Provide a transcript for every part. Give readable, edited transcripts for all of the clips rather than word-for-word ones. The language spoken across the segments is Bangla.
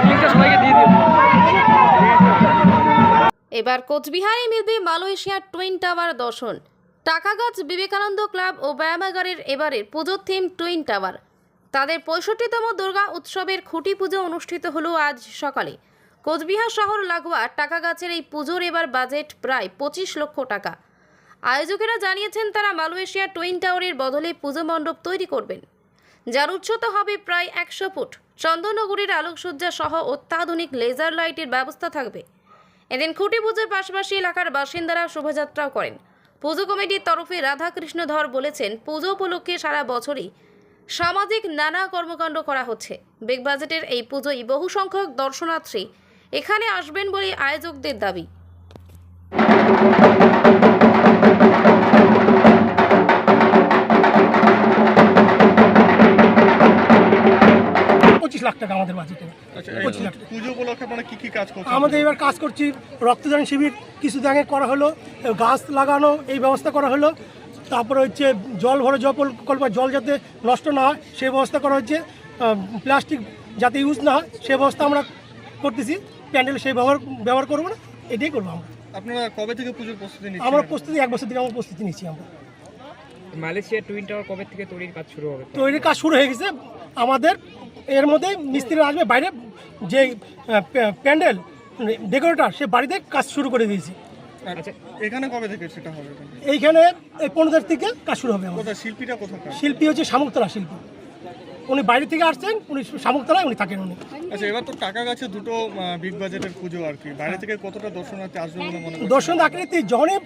লিঙ্কটা সবাইকে দিয়ে দিও। এবার কোচবিহারে মিলবে মালয়েশিয়ার টুইন টাওয়ার দর্শন। টাকাগাছ বিবেকানন্দ ক্লাব ও ব্যায়ামাগারের এবারের পুজোর থিম টুইন টাওয়ার। তাদের 65তম দুর্গা উৎসবের খুঁটি পুজো অনুষ্ঠিত হলো আজ সকালে। কোচবিহার শহর লাগোয়া টাকাগাছের এই পুজোর এবার বাজেট প্রায় 25 লক্ষ টাকা। আয়োজকেরা জানিয়েছেন তারা মালয়েশিয়া টুইন টাওয়ারের বদলে পুজো মণ্ডপ তৈরি করবেন, যার উচ্চতা হবে প্রায় 100 ফুট। চন্দননগরীর আলোকসজ্জা সহ অত্যাধুনিক লেজার লাইটের ব্যবস্থা থাকবে। এদিন খুঁটি পুজোর পাশাপাশি এলাকার বাসিন্দারা শোভাযাত্রাও করেন। পুজো কমিটির তরফে রাধাকৃষ্ণ ধর বলেছেন, পুজো উপলক্ষে সারা বছরই সামাজিক নানা কর্মকাণ্ড করা হচ্ছে। বিগ বাজেটের এই পুজোয় বহু সংখ্যক দর্শনার্থী এখানে আসবেন বলে আয়োজকদের দাবি। 25 লাখ টাকা আমাদের বাজেটে। 25 লাখ টাকা। পুজো উপলক্ষে আপনারা কি কি কাজ করছেন? আমাদের এবার কাজ করছি, রক্তদান শিবির কিছুদিন আগে করা হলো, গাছ লাগানো এই ব্যবস্থা করা হলো, তারপরে হচ্ছে জল ভরে জল যাতে নষ্ট না হয় সেই ব্যবস্থা করা হচ্ছে, প্লাস্টিক যাতে ইউজ না হয় সেই ব্যবস্থা আমরা করতেছি। প্যান্ডেল সেই ব্যবহার করবো না, এটাই করবো আমরা। আপনারা কবে থেকে পুজোর প্রস্তুতি নিচ্ছেন? আমরা প্রস্তুতি 1 বছর থেকে আমরা প্রস্তুতি নিচ্ছি। আমরা মালয়েশিয়া টুইন টাওয়ার কবে থেকে তৈরির কাজ শুরু হবে? তৈরির কাজ শুরু হয়ে গেছে আমাদের। এর মধ্যে মিস্ত্রি আসবে, বাইরে যে প্যান্ডেল ডেকোরেটর সে বাড়িতে কাজ শুরু করে দিয়েছি। আচ্ছা, এখানে কবে থেকে সেটা হবে? এইখানে এই 15 তারিখ থেকে কাজ শুরু হবে। কোথায় শিল্পীরা কোথাকার? শিল্পী হচ্ছে শামুকতলা শিল্পী, উনি বাইরে থেকে আসছেন, উনি শামুকতলায় উনি থাকেন উনি। আচ্ছা, এবার তো টাকা গাছে দুটো বিগ বাজেটের পুজো আর কি, বাইরে থেকে কতটা দর্শনার্থী আসবে বলে মনে করছেন? দর্শন আকৃতি যখনই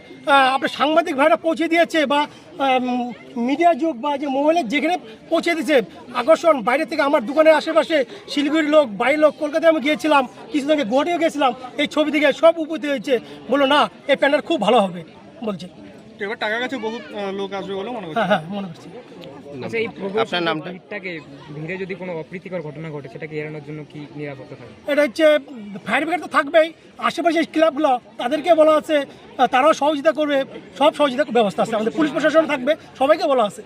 আপনার সাংবাদিক ভাইরা পৌঁছে দিয়েছে বা মিডিয়া যুগ বা যে মোবাইলে যেখানে পৌঁছে দিয়েছে আকর্ষণ, বাইরে থেকে আমার দোকানের আশেপাশে শিলিগুড়ির লোক, বাইরের লোক, কলকাতায় আমি গিয়েছিলাম, কিছুদিন আগে গুয়াহাটিও গিয়েছিলাম, এই ছবি দেখে সব উপস্থিত হয়েছে, বলো না এই প্যান্ডেল খুব ভালো হবে বলছে। তো এবার টাকা গাছে বহু লোক আসবে বলে মনে হ্যাঁ করছেন? হ্যাঁ মনে করছি। আচ্ছা, এই আপনার নামটা ভিড়ে যদি কোনো অপ্রীতিকর ঘটনা ঘটে সেটাকে এড়ানোর জন্য কি নিরাপত্তা থাকে? এটা হচ্ছে ফায়ার ব্রিগেড তো থাকবেই, আশেপাশে ক্লাবগুলো তাদেরকে বলা আছে, তারাও সহযোগিতা করবে, সব সহযোগিতা ব্যবস্থা আছে, আমাদের পুলিশ প্রশাসন থাকবে, সবাইকে বলা আছে।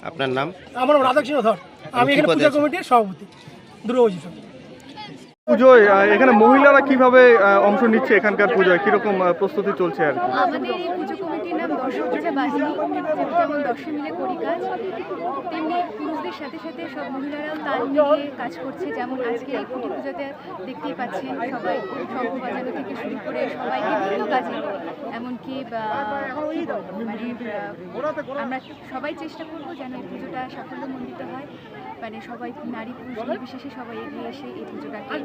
আপনার নাম? আমার নাম রাধাকৃষ্ণ ধর, আমি এখানে পূজা কমিটির সভাপতি, দুর্গাপুজো। পুজোয় এখানে মহিলারা কিভাবে অংশ নিচ্ছে? এখানকার পুজোয় কিরকম প্রস্তুতি চলছে আর কি? আমাদের এই পুজো কমিটির নাম দর্শক পূজা বাহিনী। যেমন দর্শক মিলে করি কাজ, তেমনি পুরুষদের সাথে সাথে সব মহিলারাও তাল মিলিয়ে কাজ করছে। যেমন আজকে এই খুঁটি পুজোতে দেখতেই পাচ্ছেন সবাই শঙ্খ বাজানো থেকে শুরু করে সবাই বিভিন্ন কাজে, এমনকি আমরা সবাই চেষ্টা করবো যেন এই পুজোটা সাফল্যমণ্ডিত হয়। মানে সবাই, নারী পুরুষ নির্বিশেষে সবাই এগিয়ে এসে এই পুজোটাকে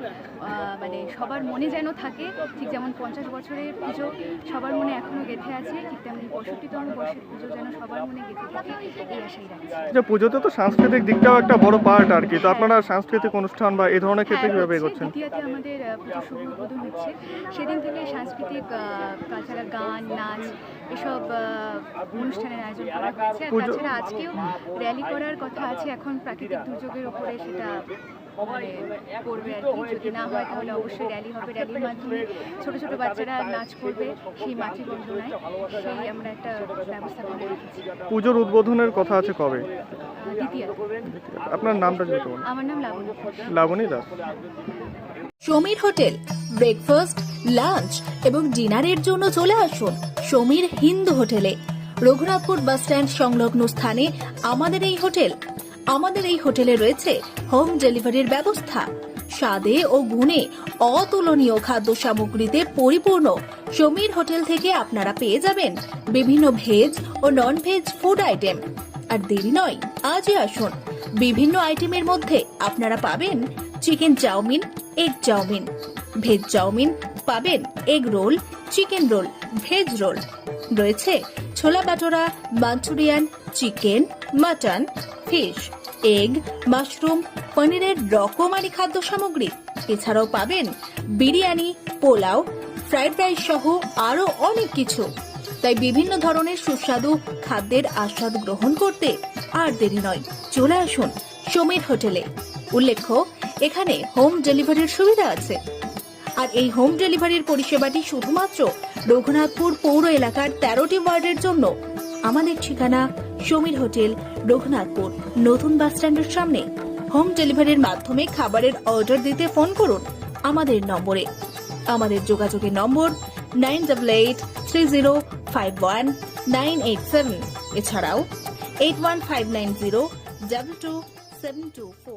মানে সবার মনে যেন থাকে। ঠিক যেমন 50 বছরের পুজো সবার মনে এখনও গেঁথে আছে, ঠিক তেমনি 65তম বর্ষের পুজো যেন সবার মনে গেঁথে থাকে, এই আশাই রাখছি। পুজোতে তো সাংস্কৃতিক দিকটাও একটা বড় পার্ট আর কি, তো আপনারা সাংস্কৃতিক অনুষ্ঠান বা এই ধরনের ক্ষেত্রে কিভাবে এগোচ্ছেন? দ্বিতীয়তে আমাদের পুজোর শুভ উদ্বোধন হচ্ছে, সেদিন থেকে সাংস্কৃতিক কালচারাল গান, নাচ এসব অনুষ্ঠানের আয়োজন করা হচ্ছে। আর তাছাড়া আজকেও র্যালি করার কথা আছে, এখন প্রাকৃতিক দুর্যোগের উপরে সেটা মানে করবে আর কি। যদি না হয় তাহলে অবশ্যই র্যালি হবে, র্যালির মাধ্যমে ছোট ছোট বাচ্চারা নাচ করবে সেই মাতৃবন্দনায়, সেই আমরা একটা ব্যবস্থা করে রেখেছি। পুজোর উদ্বোধনের কথা আছে কবে? দ্বিতীয়। আপনার নামটা যদি বলেন? আমার নাম Labani. Labani Das. Samir hotel breakfast, lunch এবং ডিনারের জন্য চলে আসুন সমীর হিন্দু হোটেলে। রঘুনাথপুর বাস স্ট্যান্ড সংলগ্ন স্থানে আমাদের এই হোটেল। আমাদের এই হোটেলে রয়েছে হোম ডেলিভারির ব্যবস্থা। স্বাদে ও গুণে অতুলনীয় খাদ্য সামগ্রীতে পরিপূর্ণ সমীর হোটেল থেকে আপনারা পেয়ে যাবেন বিভিন্ন ভেজ ও নন ভেজ ফুড আইটেম। আর দেরি নয়, আজই আসুন। বিভিন্ন আইটেমের মধ্যে আপনারা পাবেন chicken chowmein, egg chowmein, veg chowmein, পাবেন egg roll, chicken roll, veg roll, রয়েছে ছোলা bhatura, manchurian, chicken, mutton, fish, egg, mushroom, পনিরের রকমারি খাদ্য সামগ্রী। এছাড়াও পাবেন বিরিয়ানি, পোলাও, ফ্রাইড রাইস সহ আরো অনেক কিছু। তাই বিভিন্ন ধরনের সুস্বাদু খাদ্যের আস্বাদ গ্রহণ করতে আর দেরি নয়, চলে আসুন সমীর হোটেলে। উল্লেখ্য, এখানে হোম ডেলিভারির সুবিধা আছে। আর এই হোম ডেলিভারির পরিষেবাটি শুধুমাত্র রঘুনাথপুর পৌর এলাকার 13টি ওয়ার্ডের জন্য। আমাদের ঠিকানা সমীর হোটেল, রঘুনাথপুর নতুন বাস স্ট্যান্ডের সামনে। হোম ডেলিভারির মাধ্যমে খাবারের অর্ডার দিতে ফোন করুন আমাদের নম্বরে। আমাদের যোগাযোগের নম্বর 9883051987, এছাড়াও 81590222724।